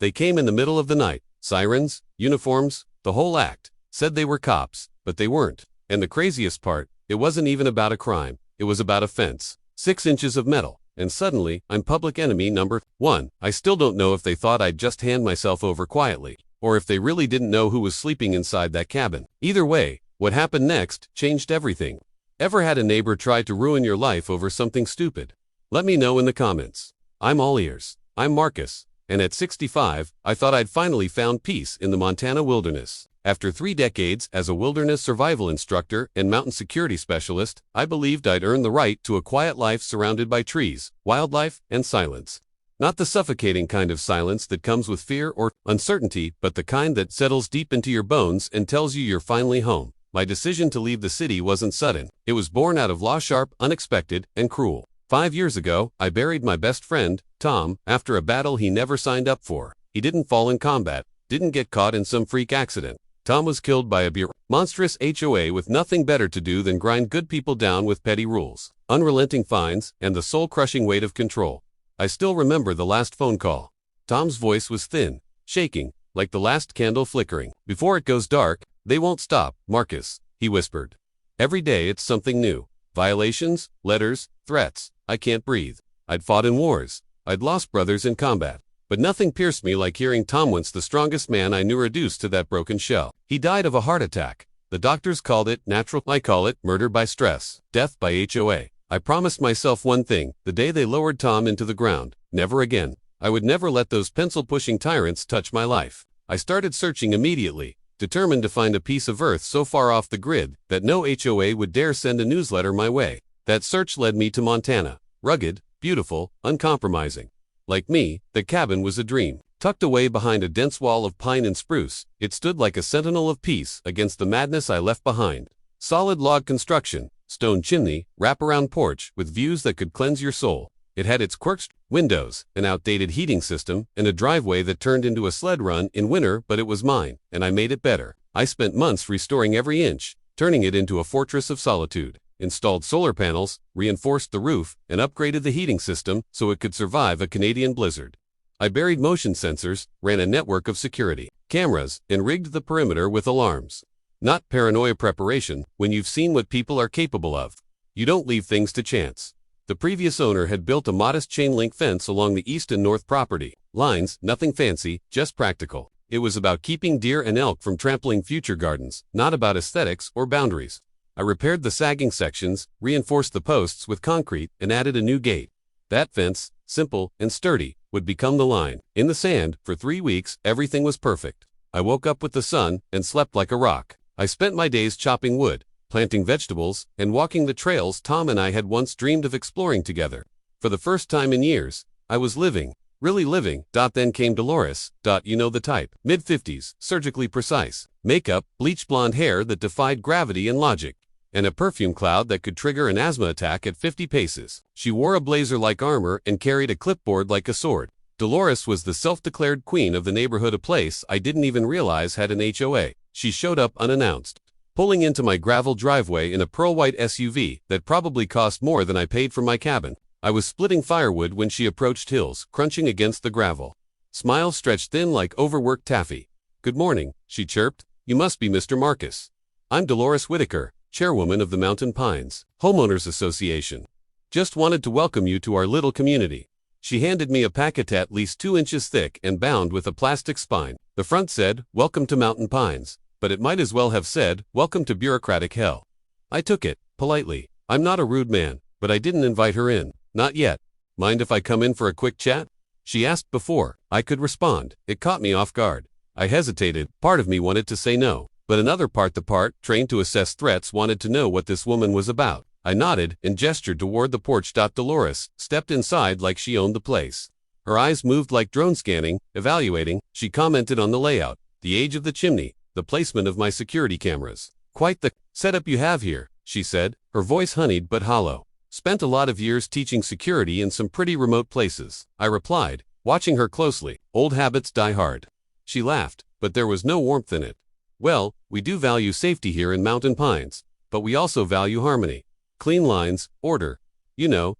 They came in the middle of the night. Sirens, uniforms, the whole act. Said they were cops, but they weren't. And the craziest part, it wasn't even about a crime. It was about a fence. 6 inches of metal. And suddenly, I'm public enemy number 1. I still don't know if they thought I'd just hand myself over quietly, or if they really didn't know who was sleeping inside that cabin. Either way, what happened next changed everything. Ever had a neighbor try to ruin your life over something stupid? Let me know in the comments. I'm all ears. I'm Marcus, and at 65, I thought I'd finally found peace in the Montana wilderness. After 3 decades as a wilderness survival instructor and mountain security specialist, I believed I'd earned the right to a quiet life surrounded by trees, wildlife, and silence. Not the suffocating kind of silence that comes with fear or uncertainty, but the kind that settles deep into your bones and tells you you're finally home. My decision to leave the city wasn't sudden. It was born out of law, sharp, unexpected, and cruel. 5 years ago, I buried my best friend, Tom, after a battle he never signed up for. He didn't fall in combat, didn't get caught in some freak accident. Tom was killed by a monstrous HOA with nothing better to do than grind good people down with petty rules, unrelenting fines, and the soul-crushing weight of control. I still remember the last phone call. Tom's voice was thin, shaking, like the last candle flickering. Before it goes dark, they won't stop, Marcus, he whispered. Every day it's something new. Violations, letters, threats. I can't breathe. I'd fought in wars. I'd lost brothers in combat. But nothing pierced me like hearing Tom, once the strongest man I knew, reduced to that broken shell. He died of a heart attack. The doctors called it natural. I call it murder by stress, death by HOA. I promised myself one thing, the day they lowered Tom into the ground: never again. I would never let those pencil-pushing tyrants touch my life. I started searching immediately, determined to find a piece of earth so far off the grid that no HOA would dare send a newsletter my way. That search led me to Montana. Rugged, beautiful, uncompromising. Like me, the cabin was a dream. Tucked away behind a dense wall of pine and spruce, it stood like a sentinel of peace against the madness I left behind. Solid log construction, stone chimney, wraparound porch with views that could cleanse your soul. It had its quirks: windows, an outdated heating system, and a driveway that turned into a sled run in winter, but it was mine, and I made it better. I spent months restoring every inch, turning it into a fortress of solitude. Installed solar panels, reinforced the roof, and upgraded the heating system so it could survive a Canadian blizzard. I buried motion sensors, ran a network of security cameras, and rigged the perimeter with alarms. Not paranoia preparation. When you've seen what people are capable of, you don't leave things to chance. The previous owner had built a modest chain-link fence along the east and north property lines, nothing fancy, just practical. It was about keeping deer and elk from trampling future gardens, not about aesthetics or boundaries. I repaired the sagging sections, reinforced the posts with concrete, and added a new gate. That fence, simple and sturdy, would become the line. In the sand, for 3 weeks, everything was perfect. I woke up with the sun and slept like a rock. I spent my days chopping wood, planting vegetables, and walking the trails Tom and I had once dreamed of exploring together. For the first time in years, I was living, really living. Then came Dolores. You know the type. Mid-50s, surgically precise. Makeup, bleached blonde hair that defied gravity and logic, and a perfume cloud that could trigger an asthma attack at 50 paces. She wore a blazer like armor and carried a clipboard like a sword. Dolores was the self-declared queen of the neighborhood, a place I didn't even realize had an HOA. She showed up unannounced, pulling into my gravel driveway in a pearl-white SUV that probably cost more than I paid for my cabin. I was splitting firewood when she approached, heels crunching against the gravel. Smile stretched thin like overworked taffy. "Good morning," she chirped. "You must be Mr. Marcus. I'm Dolores Whitaker, chairwoman of the Mountain Pines Homeowners Association. Just wanted to welcome you to our little community." She handed me a packet at least 2 inches thick and bound with a plastic spine. The front said, "Welcome to Mountain Pines," but it might as well have said, "Welcome to bureaucratic hell." I took it, politely. I'm not a rude man, but I didn't invite her in. Not yet. "Mind if I come in for a quick chat?" she asked before I could respond. It caught me off guard. I hesitated. Part of me wanted to say no, but another part, the part trained to assess threats, wanted to know what this woman was about. I nodded and gestured toward the porch. Dolores stepped inside like she owned the place. Her eyes moved like drone scanning, evaluating. She commented on the layout, the age of the chimney, the placement of my security cameras. "Quite the setup you have here," she said, her voice honeyed but hollow. "Spent a lot of years teaching security in some pretty remote places," I replied, watching her closely. "Old habits die hard." She laughed, but there was no warmth in it. "Well, we do value safety here in Mountain Pines, but we also value harmony. Clean lines, order, you know,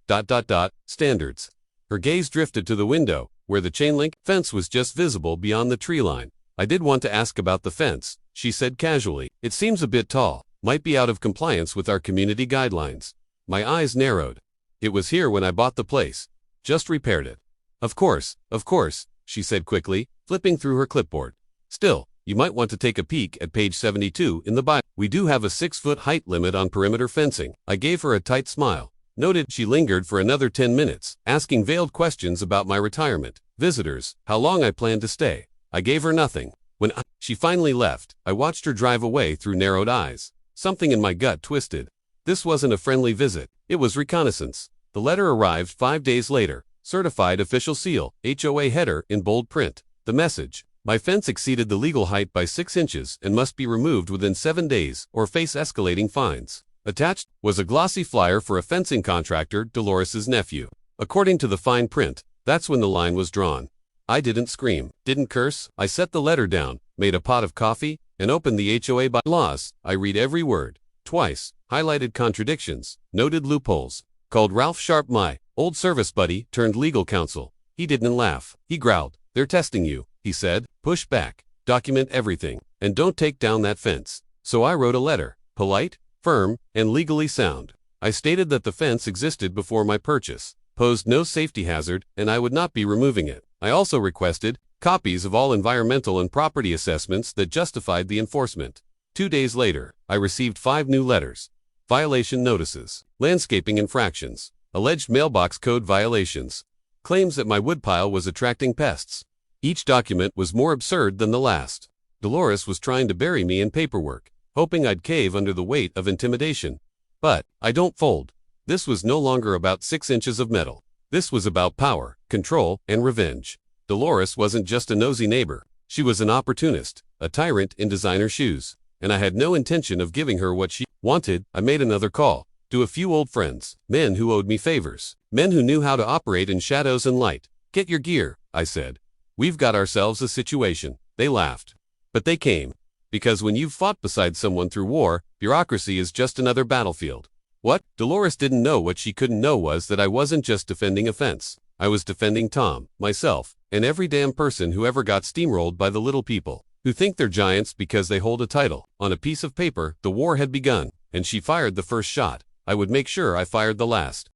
standards." Her gaze drifted to the window, where the chain link fence was just visible beyond the tree line. I did want to ask about the fence, she said casually. It seems a bit tall, might be out of compliance with our community guidelines. My eyes narrowed. It was here when I bought the place. Just repaired it. Of course, she said quickly, flipping through her clipboard. Still, you might want to take a peek at page 72 in the Bible. We do have a 6-foot height limit on perimeter fencing. I gave her a tight smile. Noted she lingered for another 10 minutes, asking veiled questions about my retirement, visitors, how long I planned to stay. I gave her nothing. When she finally left, I watched her drive away through narrowed eyes. Something in my gut twisted. This wasn't a friendly visit. It was reconnaissance. The letter arrived 5 days later. Certified official seal, HOA header in bold print. The message: my fence exceeded the legal height by 6 inches and must be removed within 7 days or face escalating fines. Attached was a glossy flyer for a fencing contractor, Dolores's nephew. According to the fine print, that's when the line was drawn. I didn't scream, didn't curse. I set the letter down, made a pot of coffee, and opened the HOA bylaws. I read every word. Twice, highlighted contradictions, noted loopholes. Called Ralph Sharp my old service buddy turned legal counsel. He didn't laugh. He growled. They're testing you, he said. Push back. Document everything. And don't take down that fence. So I wrote a letter. Polite, firm, and legally sound. I stated that the fence existed before my purchase, posed no safety hazard, and I would not be removing it. I also requested copies of all environmental and property assessments that justified the enforcement. 2 days later, I received 5 new letters. Violation notices, landscaping infractions, alleged mailbox code violations, claims that my woodpile was attracting pests. Each document was more absurd than the last. Dolores was trying to bury me in paperwork, hoping I'd cave under the weight of intimidation. But I don't fold. This was no longer about 6 inches of metal. This was about power, control, and revenge. Dolores wasn't just a nosy neighbor. She was an opportunist, a tyrant in designer shoes. And I had no intention of giving her what she wanted. I made another call to a few old friends, men who owed me favors, men who knew how to operate in shadows and light. Get your gear, I said. We've got ourselves a situation. They laughed. But they came. Because when you've fought beside someone through war, bureaucracy is just another battlefield. What Dolores didn't know, what she couldn't know, was that I wasn't just defending a fence. I was defending Tom, myself, and every damn person who ever got steamrolled by the little people who think they're giants because they hold a title. On a piece of paper, the war had begun, and she fired the first shot. I would make sure I fired the last.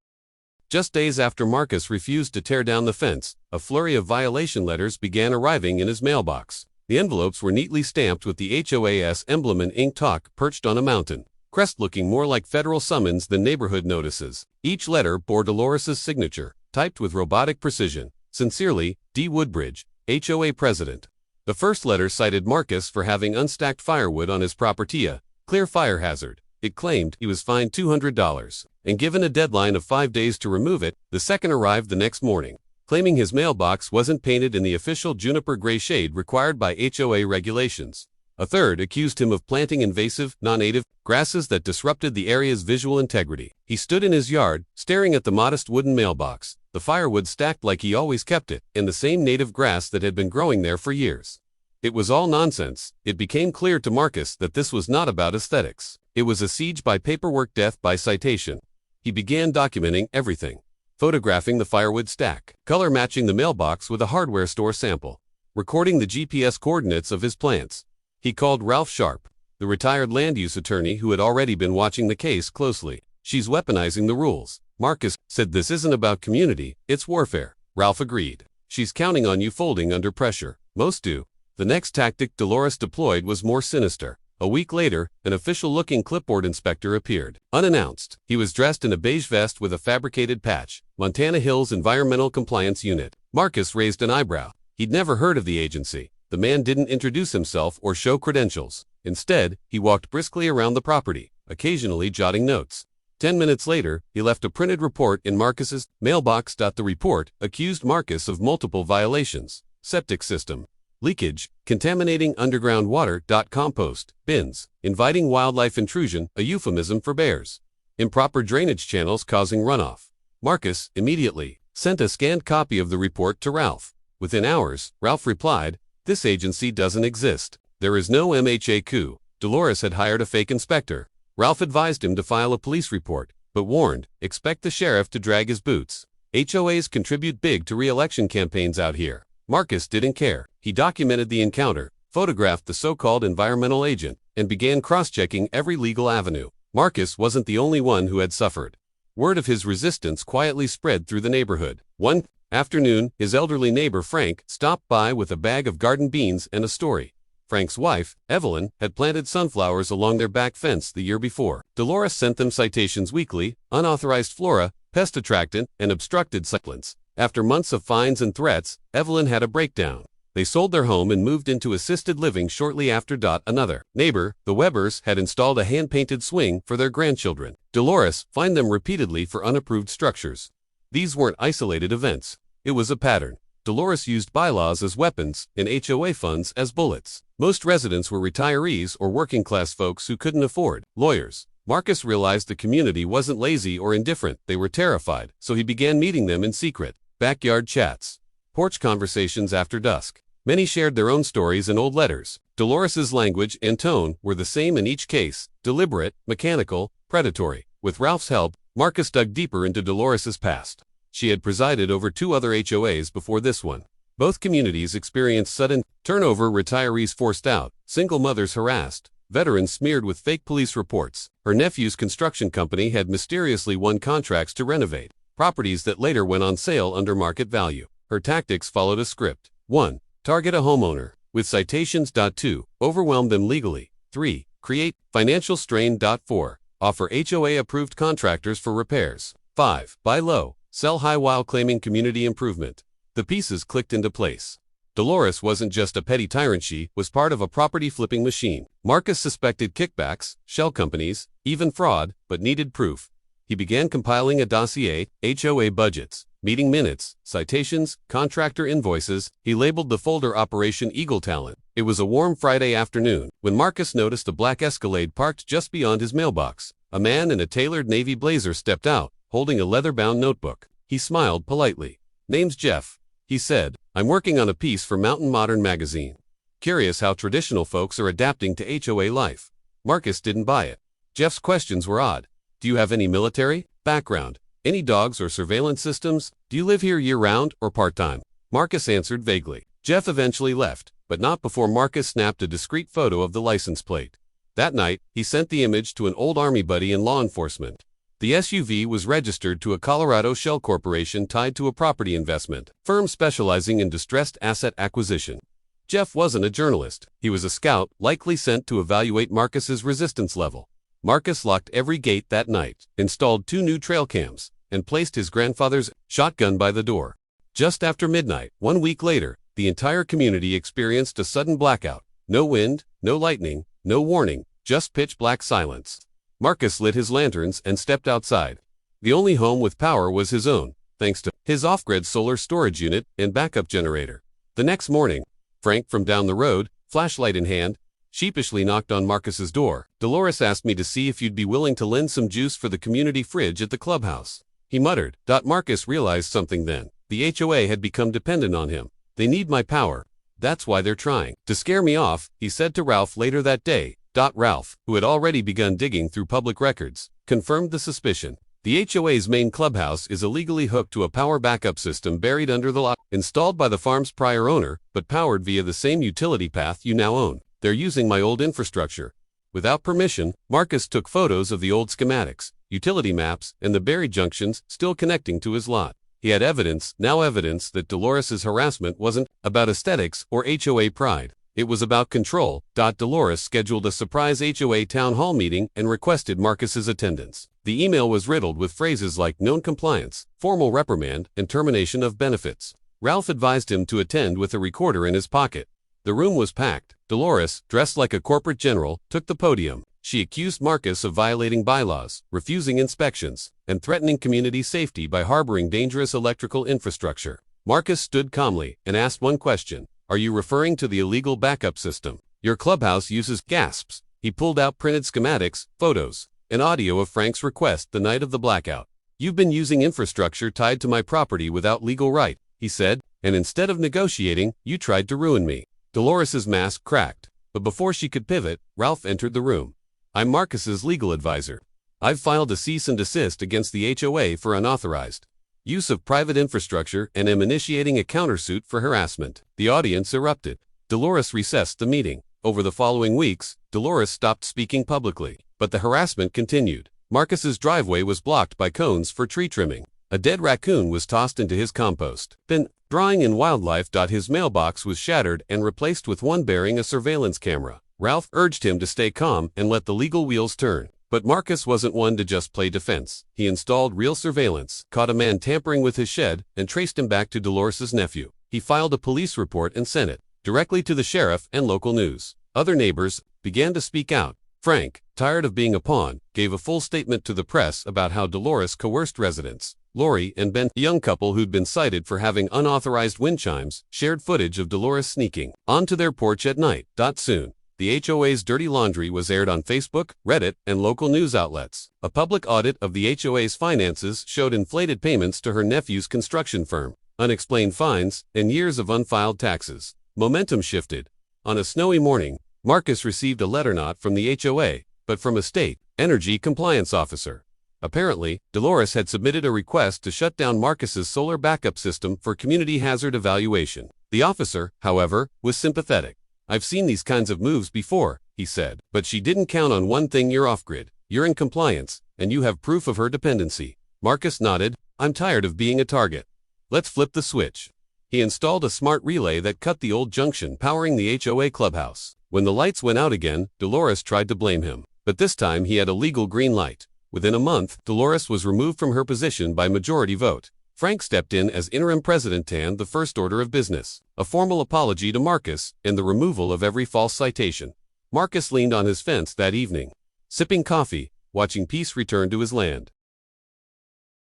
Just days after Marcus refused to tear down the fence, a flurry of violation letters began arriving in his mailbox. The envelopes were neatly stamped with the HOAS emblem in ink chalk perched on a mountain crest, looking more like federal summons than neighborhood notices. Each letter bore Dolores's signature, typed with robotic precision. Sincerely, D. Woodbridge, HOA President. The first letter cited Marcus for having unstacked firewood on his property, clear fire hazard. It claimed he was fined $200 and given a deadline of 5 days to remove it. The second arrived the next morning, claiming his mailbox wasn't painted in the official juniper gray shade required by HOA regulations. A third accused him of planting invasive, non-native grasses that disrupted the area's visual integrity. He stood in his yard, staring at the modest wooden mailbox, the firewood stacked like he always kept it, in the same native grass that had been growing there for years. It was all nonsense. It became clear to Marcus that this was not about aesthetics. It was a siege by paperwork, death by citation. He began documenting everything. Photographing the firewood stack, color matching the mailbox with a hardware store sample, recording the GPS coordinates of his plants. He called Ralph Sharp, the retired land use attorney who had already been watching the case closely. She's weaponizing the rules. Marcus said, this isn't about community, it's warfare. Ralph agreed. She's counting on you folding under pressure. Most do. The next tactic Dolores deployed was more sinister. A week later, an official-looking clipboard inspector appeared. Unannounced, he was dressed in a beige vest with a fabricated patch. Montana Hills Environmental Compliance Unit. Marcus raised an eyebrow. He'd never heard of the agency. The man didn't introduce himself or show credentials. Instead, he walked briskly around the property, occasionally jotting notes. 10 minutes later, he left a printed report in Marcus's mailbox. The report accused Marcus of multiple violations: septic system leakage, contaminating underground water. Compost bins, inviting wildlife intrusion, a euphemism for bears, improper drainage channels causing runoff. Marcus immediately sent a scanned copy of the report to Ralph. Within hours, Ralph replied, "This agency doesn't exist. There is no MHAQ." Dolores had hired a fake inspector. Ralph advised him to file a police report, but warned, expect the sheriff to drag his boots. HOAs contribute big to re-election campaigns out here. Marcus didn't care. He documented the encounter, photographed the so-called environmental agent, and began cross-checking every legal avenue. Marcus wasn't the only one who had suffered. Word of his resistance quietly spread through the neighborhood. One afternoon, his elderly neighbor Frank stopped by with a bag of garden beans and a story. Frank's wife, Evelyn, had planted sunflowers along their back fence the year before. Dolores sent them citations weekly, unauthorized flora, pest attractant, and obstructed cyclants. After months of fines and threats, Evelyn had a breakdown. They sold their home and moved into assisted living shortly after. Another neighbor, the Webbers, had installed a hand-painted swing for their grandchildren. Dolores fined them repeatedly for unapproved structures. These weren't isolated events. It was a pattern. Dolores used bylaws as weapons and HOA funds as bullets. Most residents were retirees or working-class folks who couldn't afford lawyers. Marcus realized the community wasn't lazy or indifferent, they were terrified, so he began meeting them in secret. Backyard chats. Porch conversations after dusk. Many shared their own stories and old letters. Dolores's language and tone were the same in each case, deliberate, mechanical, predatory. With Ralph's help, Marcus dug deeper into Dolores's past. She had presided over 2 other HOAs before this one. Both communities experienced sudden turnover, retirees forced out, single mothers harassed, veterans smeared with fake police reports. Her nephew's construction company had mysteriously won contracts to renovate properties that later went on sale under market value. Her tactics followed a script. 1. Target a homeowner with citations. 2. Overwhelm them legally. 3. Create financial strain. 4. Offer HOA-approved contractors for repairs. 5. Buy low, sell high while claiming community improvement. The pieces clicked into place. Dolores wasn't just a petty tyrant, she was part of a property-flipping machine. Marcus suspected kickbacks, shell companies, even fraud, but needed proof. He began compiling a dossier, HOA budgets, meeting minutes, citations, contractor invoices. He labeled the folder Operation Eagle Talent. It was a warm Friday afternoon when Marcus noticed a black Escalade parked just beyond his mailbox. A man in a tailored navy blazer stepped out, holding a leather-bound notebook. He smiled politely. "Name's Jeff," he said. "I'm working on a piece for Mountain Modern magazine." Curious how traditional folks are adapting to HOA life. Marcus didn't buy it. Jeff's questions were odd. "Do you have any military background? Any dogs or surveillance systems? Do you live here year-round or part-time?" Marcus answered vaguely. Jeff eventually left, but not before Marcus snapped a discreet photo of the license plate. That night, he sent the image to an old Army buddy in law enforcement. The SUV was registered to a Colorado shell corporation tied to a property investment firm specializing in distressed asset acquisition. Jeff wasn't a journalist. He was a scout, likely sent to evaluate Marcus's resistance level. Marcus locked every gate that night, installed 2 new trail cams, and placed his grandfather's shotgun by the door. Just after midnight, 1 week later, the entire community experienced a sudden blackout. No wind, no lightning, no warning, just pitch-black silence. Marcus lit his lanterns and stepped outside. The only home with power was his own, thanks to his off-grid solar storage unit and backup generator. The next morning, Frank from down the road, flashlight in hand, sheepishly knocked on Marcus's door. "Dolores asked me to see if you'd be willing to lend some juice for the community fridge at the clubhouse," he muttered. Marcus realized something then. The HOA had become dependent on him. "They need my power. That's why they're trying to scare me off," he said to Ralph later that day. Ralph, who had already begun digging through public records, confirmed the suspicion. The HOA's main clubhouse is illegally hooked to a power backup system buried under the lot, installed by the farm's prior owner, but powered via the same utility path you now own. "They're using my old infrastructure." Without permission, Marcus took photos of the old schematics, utility maps, and the buried junctions still connecting to his lot. He had evidence that Dolores's harassment wasn't about aesthetics or HOA pride. It was about control. Dolores scheduled a surprise HOA town hall meeting and requested Marcus's attendance. The email was riddled with phrases like known compliance, formal reprimand, and termination of benefits. Ralph advised him to attend with a recorder in his pocket. The room was packed. Dolores, dressed like a corporate general, took the podium. She accused Marcus of violating bylaws, refusing inspections, and threatening community safety by harboring dangerous electrical infrastructure. Marcus stood calmly and asked one question. "Are you referring to the illegal backup system your clubhouse uses?" Gasps. He pulled out printed schematics, photos, and audio of Frank's request the night of the blackout. "You've been using infrastructure tied to my property without legal right," he said, "and instead of negotiating, you tried to ruin me." Dolores's mask cracked, but before she could pivot, Ralph entered the room. "I'm Marcus's legal advisor. I've filed a cease and desist against the HOA for unauthorized use of private infrastructure, and am initiating a countersuit for harassment. The audience erupted. Dolores recessed the meeting. Over the following weeks, Dolores stopped speaking publicly, but the harassment continued. Marcus's driveway was blocked by cones for tree trimming. A dead raccoon was tossed into his compost. Bin, drawing in wildlife. His mailbox was shattered and replaced with one bearing a surveillance camera. Ralph urged him to stay calm and let the legal wheels turn. But Marcus wasn't one to just play defense. He installed real surveillance, caught a man tampering with his shed, and traced him back to Dolores' nephew. He filed a police report and sent it directly to the sheriff and local news. Other neighbors began to speak out. Frank, tired of being a pawn, gave a full statement to the press about how Dolores coerced residents. Lori and Ben, a young couple who'd been cited for having unauthorized wind chimes, shared footage of Dolores sneaking onto their porch at night. Soon, the HOA's dirty laundry was aired on Facebook, Reddit, and local news outlets. A public audit of the HOA's finances showed inflated payments to her nephew's construction firm, unexplained fines, and years of unfiled taxes. Momentum shifted. On a snowy morning, Marcus received a letter not from the HOA, but from a state energy compliance officer. Apparently, Dolores had submitted a request to shut down Marcus's solar backup system for community hazard evaluation. The officer, however, was sympathetic. "I've seen these kinds of moves before," he said, "but she didn't count on one thing: you're off-grid, you're in compliance, and you have proof of her dependency." Marcus nodded. "I'm tired of being a target. Let's flip the switch." He installed a smart relay that cut the old junction powering the HOA clubhouse. When the lights went out again, Dolores tried to blame him, but this time he had a legal green light. Within a month, Dolores was removed from her position by majority vote. Frank stepped in as interim president and the first order of business, a formal apology to Marcus, and the removal of every false citation. Marcus leaned on his fence that evening, sipping coffee, watching peace return to his land.